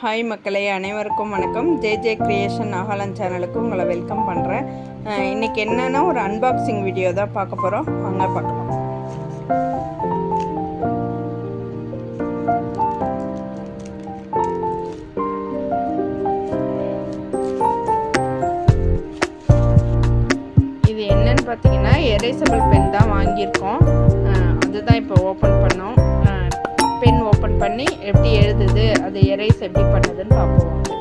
Hi மக்களே, அனைவருக்கும் வணக்கம். ஜே கிரியேஷன் நாகாலாந்து சேனலுக்கு உங்களை வெல்கம் பண்ணுறேன். இன்றைக்கி என்னென்னா ஒரு அன்பாக்சிங் வீடியோ தான் பார்க்க போகிறோம். வாங்க பார்க்கலாம். இது என்னன்னு பார்த்தீங்கன்னா எரேசபிள் பென் தான் வாங்கியிருக்கோம். அதுதான் இப்போ ஓப்பன் பண்ணோம். பென் ஓப்பன் பண்ணி எப்படி எழுதுது, அது எரேஸ் எப்படி பண்ணுதுன்னு பார்ப்போம்.